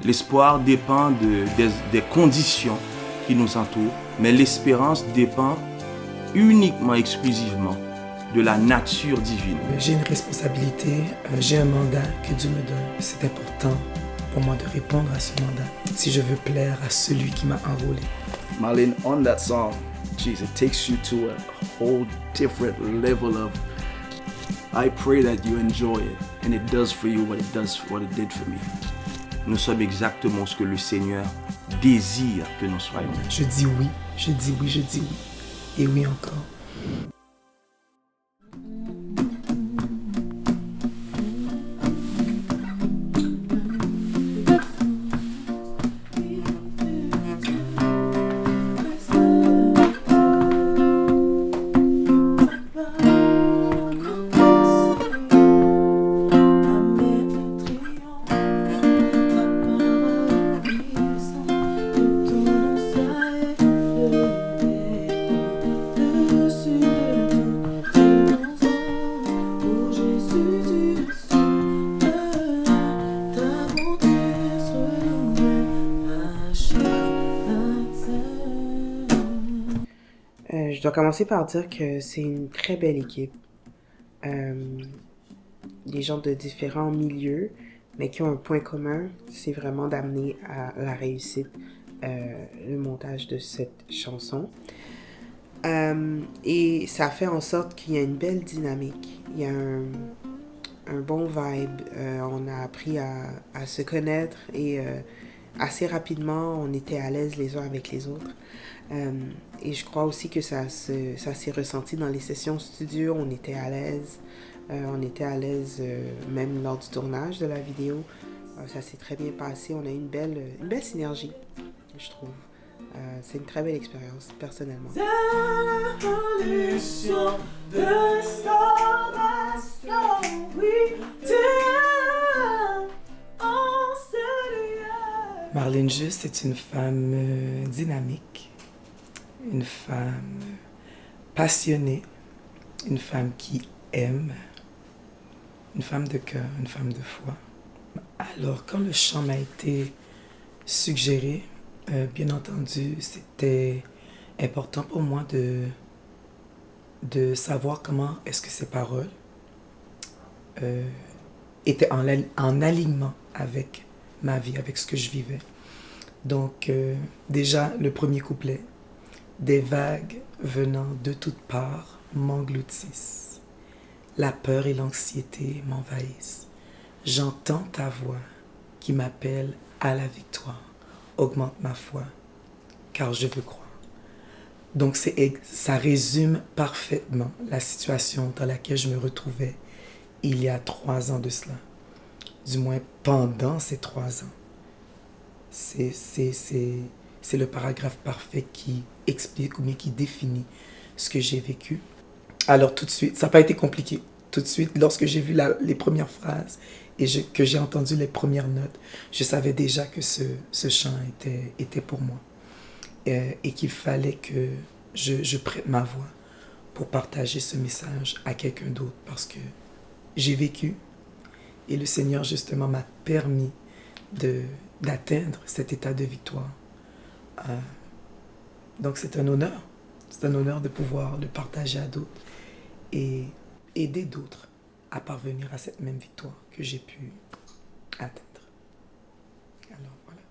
L'espoir dépend des conditions qui nous entourent, mais l'espérance dépend uniquement, exclusivement de la nature divine. J'ai une responsabilité, j'ai un mandat que Dieu me donne. C'est important pour moi de répondre à ce mandat si je veux plaire à celui qui m'a enrôlé. Marlene, on that song, jeez, it takes you to a whole different level of. I pray that you enjoy it, and it does for you what it did for me. Nous sommes exactement ce que le Seigneur désire que nous soyons. Je dis oui, je dis oui, je dis oui, et oui encore. Je dois commencer par dire que c'est une très belle équipe. Des gens de différents milieux, mais qui ont un point commun, c'est vraiment d'amener à la réussite le montage de cette chanson. Et ça fait en sorte qu'il y a une belle dynamique. Il y a un bon vibe. On a appris à se connaître et assez rapidement, on était à l'aise les uns avec les autres. Et je crois aussi que ça s'est ressenti dans les sessions studio. On était à l'aise. Même lors du tournage de la vidéo. Ça s'est très bien passé. On a eu une belle synergie, je trouve. C'est une très belle expérience, personnellement. Marlene Juste est une femme dynamique, une femme passionnée, une femme qui aime, une femme de cœur, une femme de foi. Alors, quand le chant m'a été suggéré, bien entendu, c'était important pour moi de savoir comment est-ce que ces paroles étaient en alignement avec ma vie, avec ce que je vivais. Donc, déjà, le premier couplet, des vagues venant de toutes parts m'engloutissent. La peur et l'anxiété m'envahissent. J'entends ta voix qui m'appelle à la victoire. Augmente ma foi, car je veux croire. Donc, ça résume parfaitement la situation dans laquelle je me retrouvais il y a 3 ans de cela. Du moins, pendant ces 3 ans. C'est le paragraphe parfait qui explique ou bien qui définit ce que j'ai vécu. Alors, tout de suite, ça n'a pas été compliqué. Tout de suite, lorsque j'ai vu les premières phrases et que j'ai entendu les premières notes, je savais déjà que ce chant était pour moi. Et qu'il fallait que je prête ma voix pour partager ce message à quelqu'un d'autre. Parce que j'ai vécu et le Seigneur, justement, m'a permis d'atteindre cet état de victoire. Donc, c'est un honneur. C'est un honneur de pouvoir le partager à d'autres et aider d'autres à parvenir à cette même victoire que j'ai pu atteindre. Alors, voilà.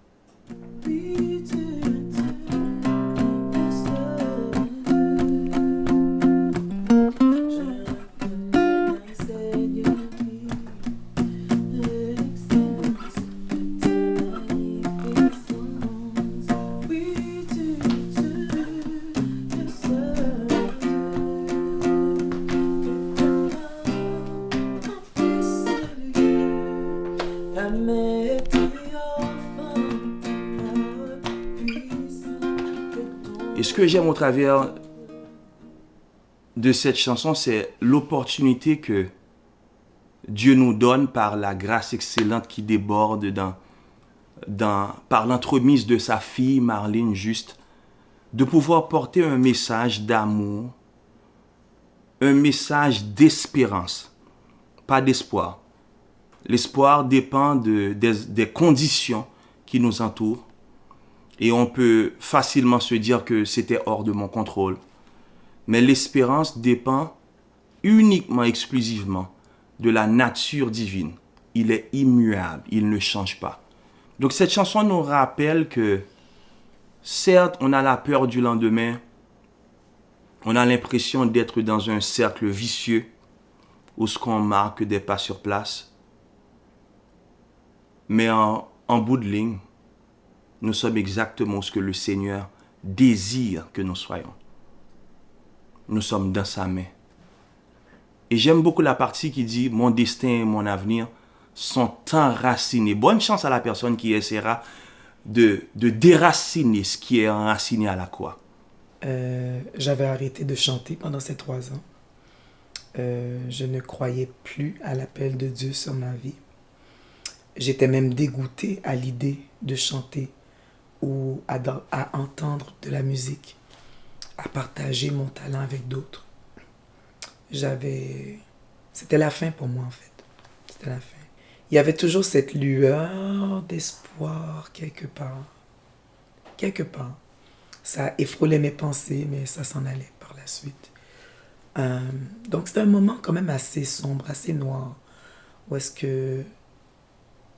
Et ce que j'aime au travers de cette chanson, c'est l'opportunité que Dieu nous donne par la grâce excellente qui déborde par l'entremise de sa fille Marlene Juste, de pouvoir porter un message d'amour, un message d'espérance, pas d'espoir. L'espoir dépend des conditions qui nous entourent. Et on peut facilement se dire que c'était hors de mon contrôle. Mais l'espérance dépend uniquement, exclusivement de la nature divine. Il est immuable, il ne change pas. Donc cette chanson nous rappelle que, certes, on a la peur du lendemain, on a l'impression d'être dans un cercle vicieux où ce qu'on marque des pas sur place. Mais en bout de ligne, nous sommes exactement ce que le Seigneur désire que nous soyons. Nous sommes dans sa main. Et j'aime beaucoup la partie qui dit « Mon destin et mon avenir sont enracinés ». Bonne chance à la personne qui essaiera de déraciner ce qui est enraciné à la croix. J'avais arrêté de chanter pendant ces 3 ans. Je ne croyais plus à l'appel de Dieu sur ma vie. J'étais même dégoûté à l'idée de chanter ou à entendre de la musique, à partager mon talent avec d'autres. C'était la fin pour moi, en fait. C'était la fin. Il y avait toujours cette lueur d'espoir quelque part. Quelque part. Ça effleurait mes pensées, mais ça s'en allait par la suite. Donc c'était un moment quand même assez sombre, assez noir, où est-ce que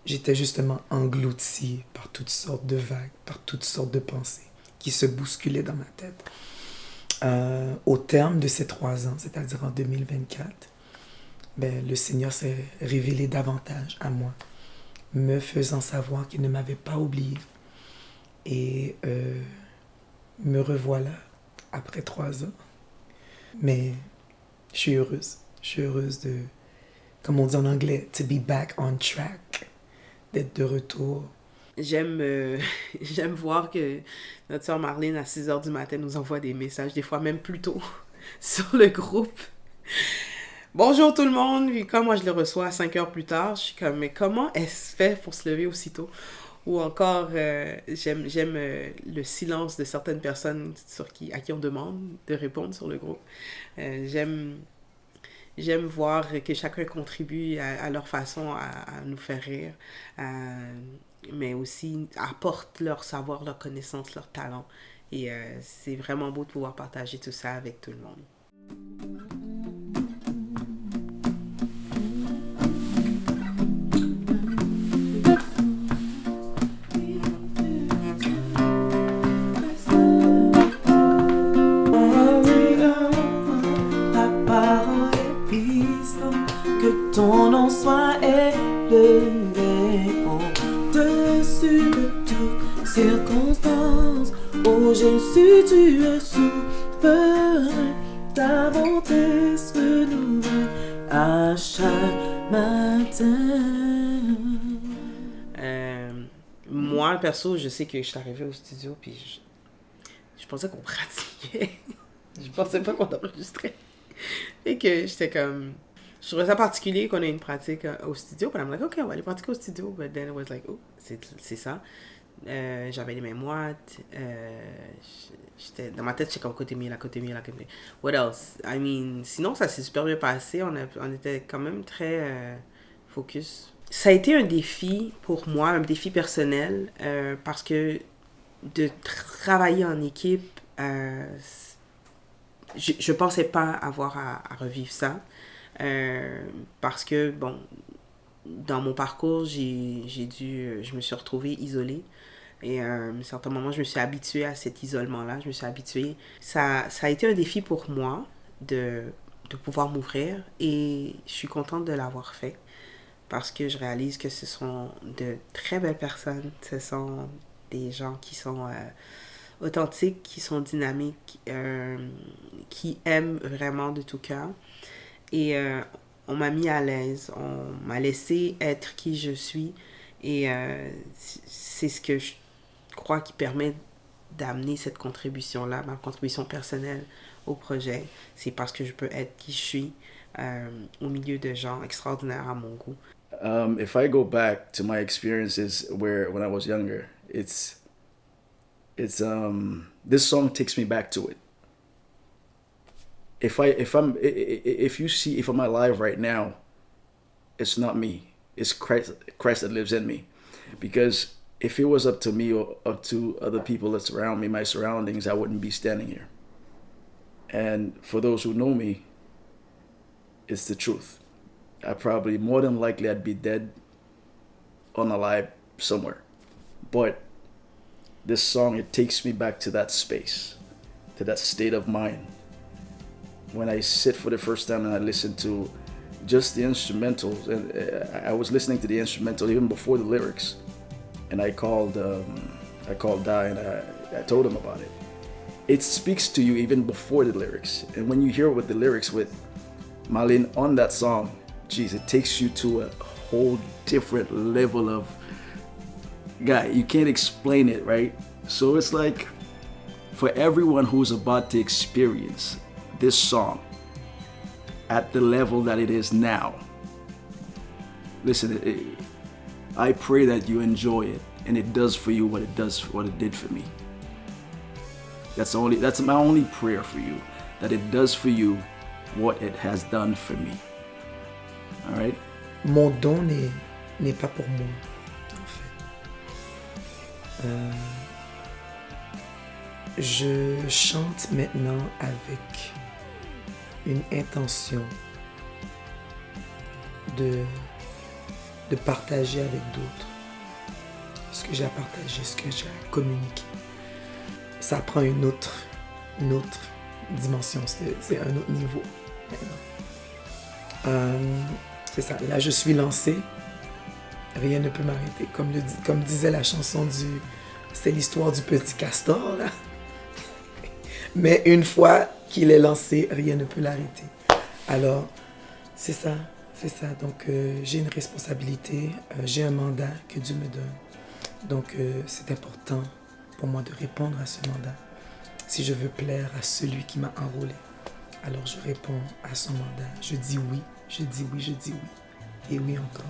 j'étais justement englouti par toutes sortes de vagues, par toutes sortes de pensées qui se bousculaient dans ma tête. Au terme de ces 3 ans, c'est-à-dire en 2024, le Seigneur s'est révélé davantage à moi, me faisant savoir qu'il ne m'avait pas oublié. Et me revoilà après 3 ans. Mais je suis heureuse. Je suis heureuse de, comme on dit en anglais, to be back on track, d'être de retour. J'aime voir que notre sœur Marlene, à 6h du matin, nous envoie des messages, des fois même plus tôt, sur le groupe. Bonjour tout le monde. Puis quand moi je le reçois 5 heures plus tard, je suis comme, mais comment elle se fait pour se lever aussitôt? Ou encore, j'aime le silence de certaines personnes à qui on demande de répondre sur le groupe. J'aime voir que chacun contribue à leur façon à nous faire rire, mais aussi apporte leur savoir, leur connaissance, leur talent. Et c'est vraiment beau de pouvoir partager tout ça avec tout le monde. Ton nom soit élevé au-dessus de toutes circonstances. Ô Jésus, tu es souverain, ta bonté se renouvelle à chaque matin. Moi, perso, je sais que je suis arrivée au studio puis je pensais qu'on pratiquait. Je pensais pas qu'on enregistrait. Et que j'étais comme... Je trouvais ça particulier qu'on ait une pratique au studio. Puis I'm like, OK, on va aller pratiquer au studio. But then it was like, oh, c'est ça. J'avais les mêmes watts. Dans ma tête, j'étais comme côté mieux, côté mieux. What else? I mean, sinon, ça s'est super bien passé. On était quand même très focus. Ça a été un défi pour moi, un défi personnel, parce que de travailler en équipe, je pensais pas avoir à revivre ça. Parce que, bon, dans mon parcours, je me suis retrouvée isolée. Et à un certain moment, je me suis habituée à cet isolement-là. Je me suis habituée. Ça a été un défi pour moi de pouvoir m'ouvrir. Et je suis contente de l'avoir fait. Parce que je réalise que ce sont de très belles personnes. Ce sont des gens qui sont authentiques, qui sont dynamiques, qui aiment vraiment de tout cœur. Et on m'a mis à l'aise, on m'a laissé être qui je suis. Et c'est ce que je crois qui permet d'amener cette contribution-là, ma contribution personnelle au projet. C'est parce que je peux être qui je suis au milieu de gens extraordinaires à mon goût. If I go back to my experiences when I was younger, it's this song takes me back to it. If I'm alive right now, it's not me. It's Christ that lives in me. Because if it was up to me or up to other people that surround me, my surroundings, I wouldn't be standing here. And for those who know me, it's the truth. I probably, more than likely, I'd be dead, unalive somewhere. But this song, it takes me back to that space, to that state of mind. When I sit for the first time and I listen to just the instrumentals, and I was listening to the instrumental even before the lyrics, and I called Di and I told him about it. It speaks to you even before the lyrics, and when you hear with the lyrics with Marlene on that song, geez, it takes you to a whole different level of, guy, you can't explain it, right? So it's like, for everyone who's about to experience this song at the level that it is now, listen, I pray that you enjoy it and it does for you what it did for me. That's my only prayer for you, that it does for you what it has done for me. All right? Mon don n'est pas pour moi, en fait. Je chante maintenant avec une intention de partager avec d'autres ce que j'ai à partager, ce que j'ai à communiquer. Ça prend une autre dimension, c'est un autre niveau maintenant. C'est ça, là je suis lancé, rien ne peut m'arrêter. Comme disait la chanson c'est l'histoire du petit castor, là. Mais une fois qu'il est lancé, rien ne peut l'arrêter. Alors, c'est ça. Donc, j'ai une responsabilité, j'ai un mandat que Dieu me donne. Donc, c'est important pour moi de répondre à ce mandat. Si je veux plaire à celui qui m'a enrôlé, alors je réponds à son mandat. Je dis oui, je dis oui, je dis oui. Et oui encore.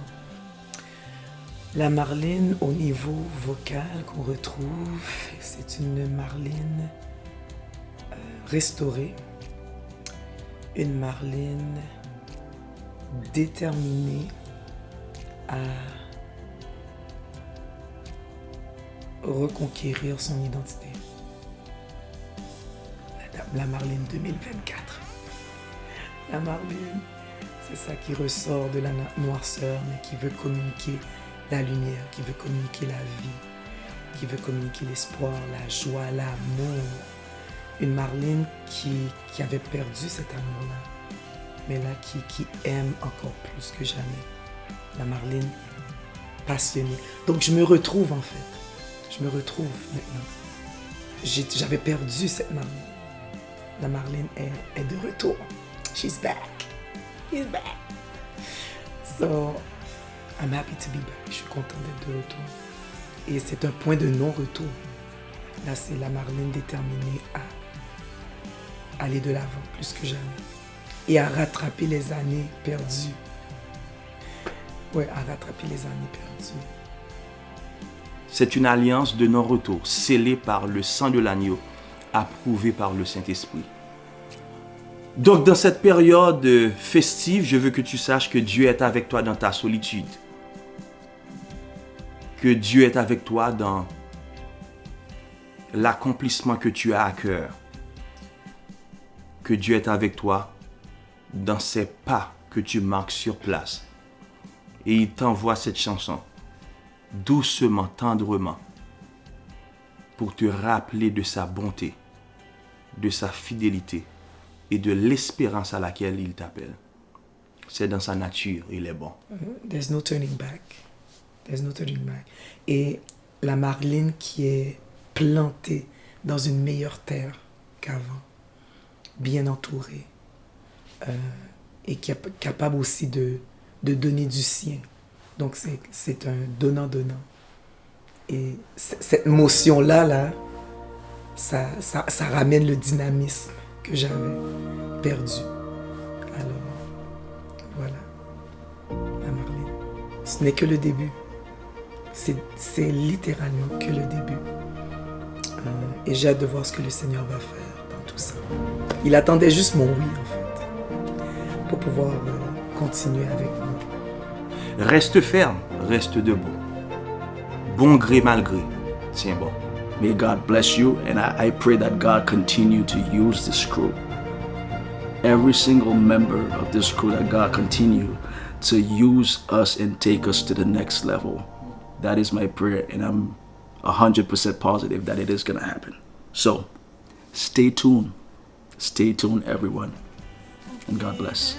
La Marlene au niveau vocal qu'on retrouve, c'est une Marlene restaurée, une Marlene déterminée à reconquérir son identité. La Marlene 2024. La Marlene, c'est ça qui ressort de la noirceur, mais qui veut communiquer la lumière, qui veut communiquer la vie, qui veut communiquer l'espoir, la joie, l'amour. Une Marlene qui avait perdu cet amour-là, mais là qui aime encore plus que jamais. La Marlene passionnée. Donc je me retrouve en fait. Je me retrouve maintenant. J'avais perdu cette Marlene. La Marlene est de retour. She's back. She's back. So, I'm happy to be back. Je suis content d'être de retour. Et c'est un point de non-retour. Là, c'est la Marlene déterminée à aller de l'avant plus que jamais. Et à rattraper les années perdues. Ouais, à rattraper les années perdues. C'est une alliance de non-retour, scellée par le sang de l'agneau, approuvée par le Saint-Esprit. Donc, dans cette période festive, je veux que tu saches que Dieu est avec toi dans ta solitude. Que Dieu est avec toi dans l'accomplissement que tu as à cœur. Que Dieu est avec toi dans ces pas que tu marques sur place. Et il t'envoie cette chanson, doucement, tendrement, pour te rappeler de sa bonté, de sa fidélité et de l'espérance à laquelle il t'appelle. C'est dans sa nature, il est bon. There's no turning back. There's no turning back. Et la Marlene qui est plantée dans une meilleure terre qu'avant, bien entourée, et qui est capable aussi de donner du sien. Donc c'est un donnant-donnant. Et cette motion-là, ça ramène le dynamisme que j'avais perdu. Alors, voilà, la Marlene. Ce n'est que le début. C'est littéralement que le début. Et j'ai hâte de voir ce que le Seigneur va faire dans tout ça. Il attendait juste mon oui, en fait, pour pouvoir continuer avec moi. Reste ferme, reste debout. bon gré mal gré. Tiens bon. May God bless you, and I pray that God continue to use this crew. Every single member of this crew, that God continue to use us and take us to the next level. That is my prayer, and I'm 100% positive that it is going to happen. So, stay tuned. Stay tuned, everyone. And God bless.